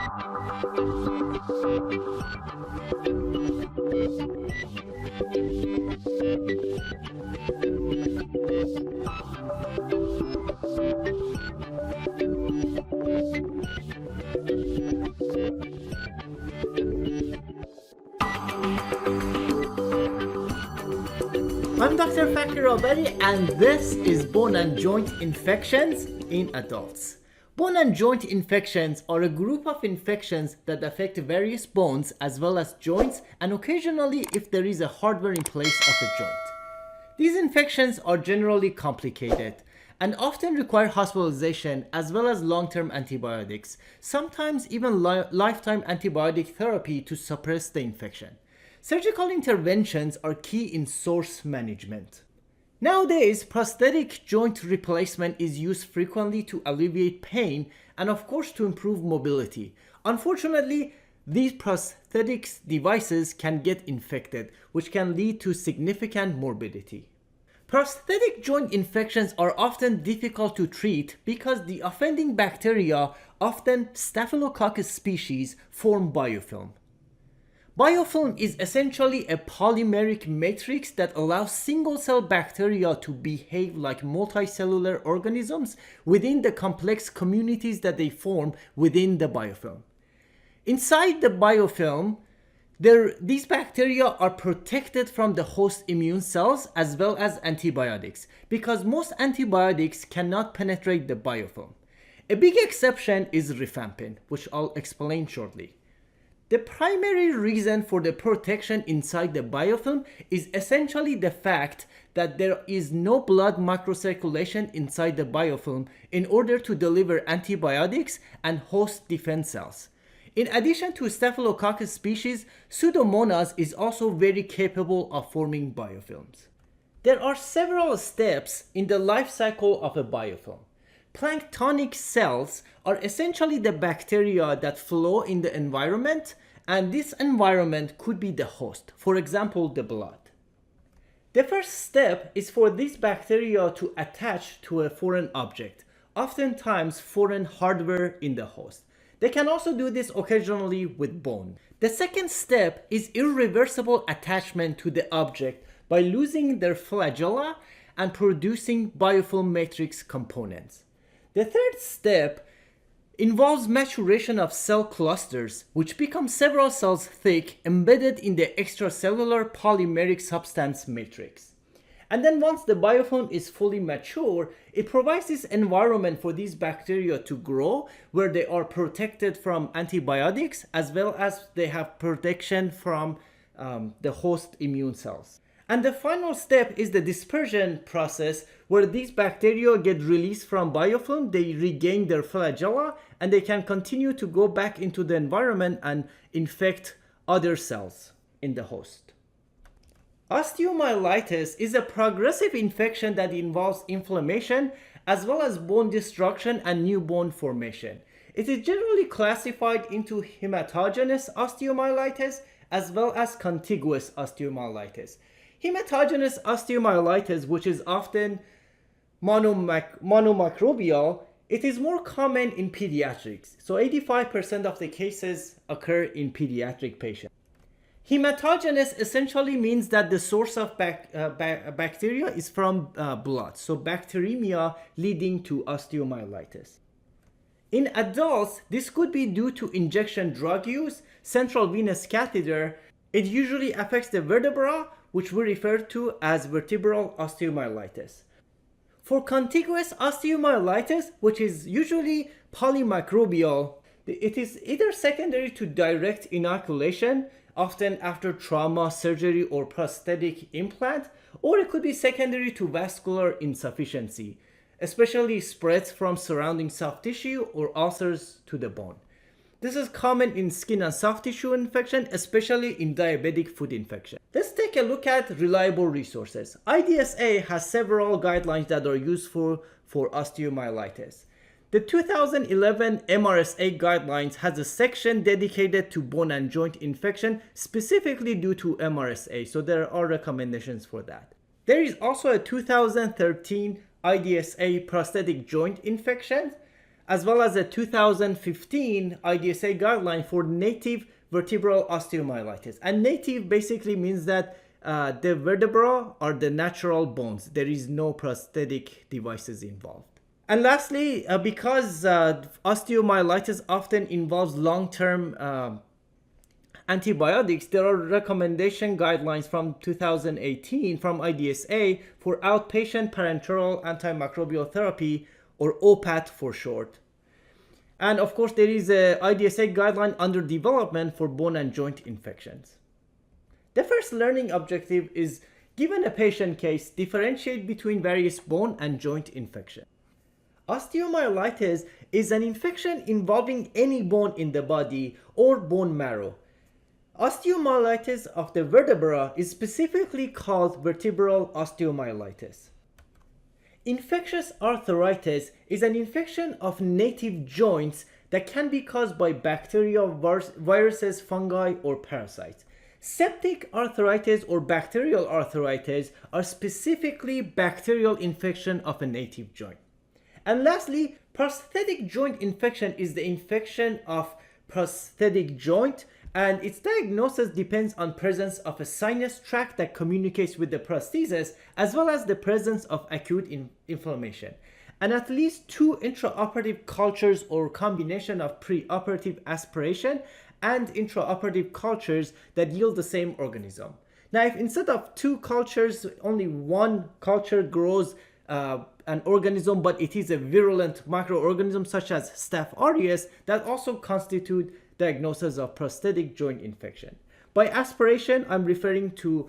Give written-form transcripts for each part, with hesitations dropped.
I'm Dr. Fakir Roberi, and this is bone and joint infections in adults. Bone and joint infections are a group of infections that affect various bones as well as joints, and occasionally if there is a hardware in place of a joint. These infections are generally complicated and often require hospitalization as well as long-term antibiotics, sometimes even lifetime antibiotic therapy to suppress the infection. Surgical interventions are key in source management. Nowadays, prosthetic joint replacement is used frequently to alleviate pain and of course to improve mobility. Unfortunately, these prosthetic devices can get infected, which can lead to significant morbidity. Prosthetic joint infections are often difficult to treat because the offending bacteria, often Staphylococcus species, form biofilm. Biofilm is essentially a polymeric matrix that allows single-cell bacteria to behave like multicellular organisms within the complex communities that they form within the biofilm. Inside the biofilm, these bacteria are protected from the host immune cells as well as antibiotics, because most antibiotics cannot penetrate the biofilm. A big exception is rifampin, which I'll explain shortly. The primary reason for the protection inside the biofilm is essentially the fact that there is no blood microcirculation inside the biofilm in order to deliver antibiotics and host defense cells. In addition to Staphylococcus species, Pseudomonas is also very capable of forming biofilms. There are several steps in the life cycle of a biofilm. Planktonic cells are essentially the bacteria that flow in the environment, and this environment could be the host, for example, the blood. The first step is for these bacteria to attach to a foreign object, oftentimes foreign hardware in the host. They can also do this occasionally with bone. The second step is irreversible attachment to the object by losing their flagella and producing biofilm matrix components. The third step involves maturation of cell clusters, which become several cells thick, embedded in the extracellular polymeric substance matrix. And then once the biofilm is fully mature, it provides this environment for these bacteria to grow, where they are protected from antibiotics as well as they have protection from the host immune cells. And the final step is the dispersion process, where these bacteria get released from biofilm, they regain their flagella, and they can continue to go back into the environment and infect other cells in the host. Osteomyelitis is a progressive infection that involves inflammation as well as bone destruction and new bone formation. It is generally classified into hematogenous osteomyelitis as well as contiguous osteomyelitis. Hematogenous osteomyelitis, which is often monomicrobial, it is more common in pediatrics. So 85% of the cases occur in pediatric patients. Hematogenous essentially means that the source of bacteria is from blood, so bacteremia leading to osteomyelitis. In adults, this could be due to injection drug use, central venous catheter. It usually affects the vertebra, which we refer to as vertebral osteomyelitis. For contiguous osteomyelitis, which is usually polymicrobial, it is either secondary to direct inoculation, often after trauma, surgery, or prosthetic implant, or it could be secondary to vascular insufficiency, especially spreads from surrounding soft tissue or ulcers to the bone. This is common in skin and soft tissue infection, especially in diabetic foot infection. Let's take a look at reliable resources. IDSA has several guidelines that are useful for osteomyelitis. The 2011 MRSA guidelines has a section dedicated to bone and joint infection specifically due to MRSA, so there are recommendations for that. There is also a 2013 IDSA prosthetic joint infection as well as a 2015 IDSA guideline for native vertebral osteomyelitis. And native basically means that the vertebra are the natural bones. There is no prosthetic devices involved. And lastly, because osteomyelitis often involves long-term antibiotics, there are recommendation guidelines from 2018 from IDSA for outpatient parenteral antimicrobial therapy, or OPAT for short. And of course, there is a IDSA guideline under development for bone and joint infections. The first learning objective is, given a patient case, differentiate between various bone and joint infections. Osteomyelitis is an infection involving any bone in the body or bone marrow. Osteomyelitis of the vertebra is specifically called vertebral osteomyelitis. Infectious arthritis is an infection of native joints that can be caused by bacteria, viruses, fungi, or parasites. Septic arthritis or bacterial arthritis are specifically bacterial infection of a native joint. And lastly, prosthetic joint infection is the infection of prosthetic joint, and its diagnosis depends on presence of a sinus tract that communicates with the prosthesis, as well as the presence of acute inflammation. And at least 2 intraoperative cultures or combination of preoperative aspiration and intraoperative cultures that yield the same organism. Now, if instead of 2 cultures, only 1 culture grows an organism, but it is a virulent microorganism such as Staph aureus, that also constitute diagnosis of prosthetic joint infection. By aspiration, I'm referring to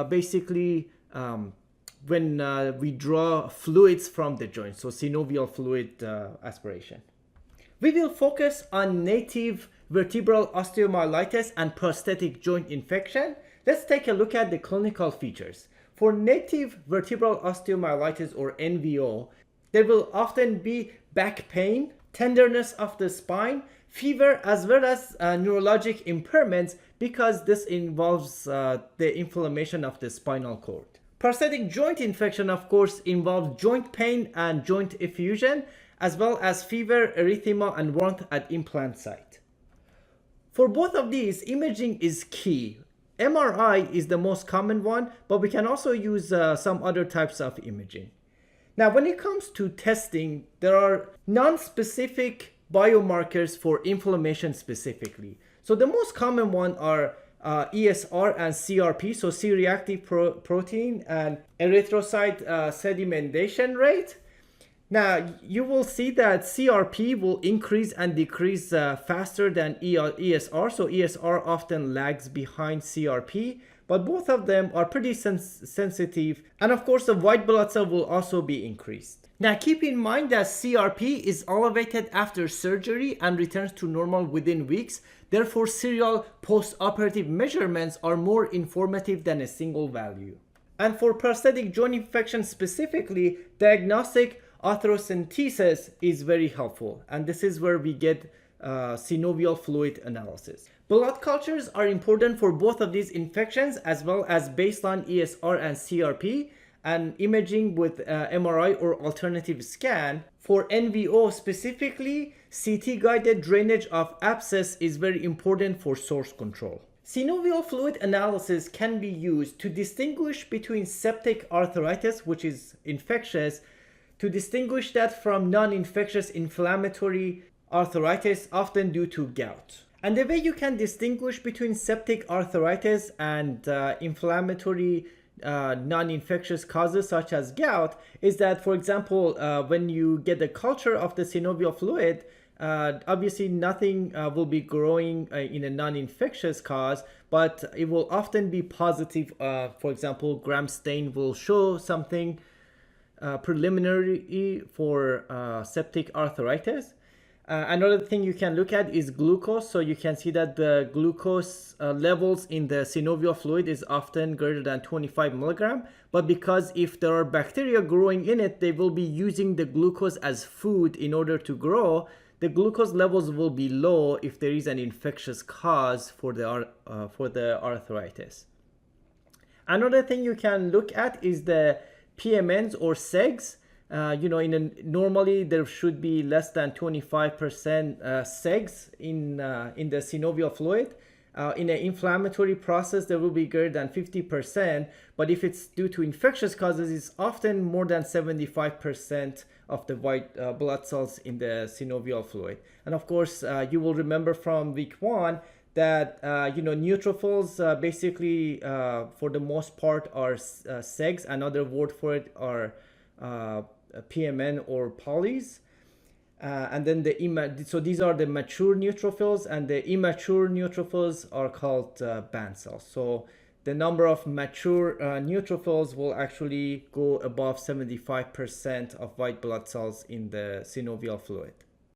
basically when we draw fluids from the joint, so synovial fluid aspiration. We will focus on native vertebral osteomyelitis and prosthetic joint infection. Let's take a look at the clinical features. For native vertebral osteomyelitis, or NVO, there will often be back pain, tenderness of the spine, fever, as well as neurologic impairments, because this involves the inflammation of the spinal cord. Prosthetic joint infection, of course, involves joint pain and joint effusion, as well as fever, erythema, and warmth at implant site. For both of these, imaging is key. MRI is the most common one, but we can also use some other types of imaging. Now, when it comes to testing, there are non-specific biomarkers for inflammation specifically. So the most common one are ESR and CRP, so C-reactive protein and erythrocyte sedimentation rate. Now, you will see that CRP will increase and decrease faster than ESR, so ESR often lags behind CRP, but both of them are pretty sensitive, and of course the white blood cell will also be increased. Now, keep in mind that CRP is elevated after surgery and returns to normal within weeks. Therefore, serial post-operative measurements are more informative than a single value. And for prosthetic joint infection specifically, diagnostic arthrocentesis is very helpful, and this is where we get synovial fluid analysis. Blood cultures are important for both of these infections, as well as baseline ESR and CRP, and imaging with MRI or alternative scan. For NVO specifically, CT-guided drainage of abscess is very important for source control. Synovial fluid analysis can be used to distinguish between septic arthritis, which is infectious, to distinguish that from non-infectious inflammatory arthritis, often due to gout. And the way you can distinguish between septic arthritis and inflammatory non-infectious causes such as gout is that, for example, when you get the culture of the synovial fluid, obviously nothing will be growing in a non-infectious cause, but it will often be positive. For example, gram stain will show something preliminary for septic arthritis. Another thing you can look at is glucose. So you can see that the glucose levels in the synovial fluid is often greater than 25 milligram. But because if there are bacteria growing in it, they will be using the glucose as food in order to grow. The glucose levels will be low if there is an infectious cause for the arthritis. Another thing you can look at is the PMNs or SEGs. Normally there should be less than 25% segs in the synovial fluid. In an inflammatory process, there will be greater than 50%, but if it's due to infectious causes, it's often more than 75% of the white blood cells in the synovial fluid. And of course, you will remember from week 1 that neutrophils basically for the most part are segs. Another word for it are PMN or polys. And then so these are the mature neutrophils, and the immature neutrophils are called band cells. So the number of mature neutrophils will actually go above 75% of white blood cells in the synovial fluid.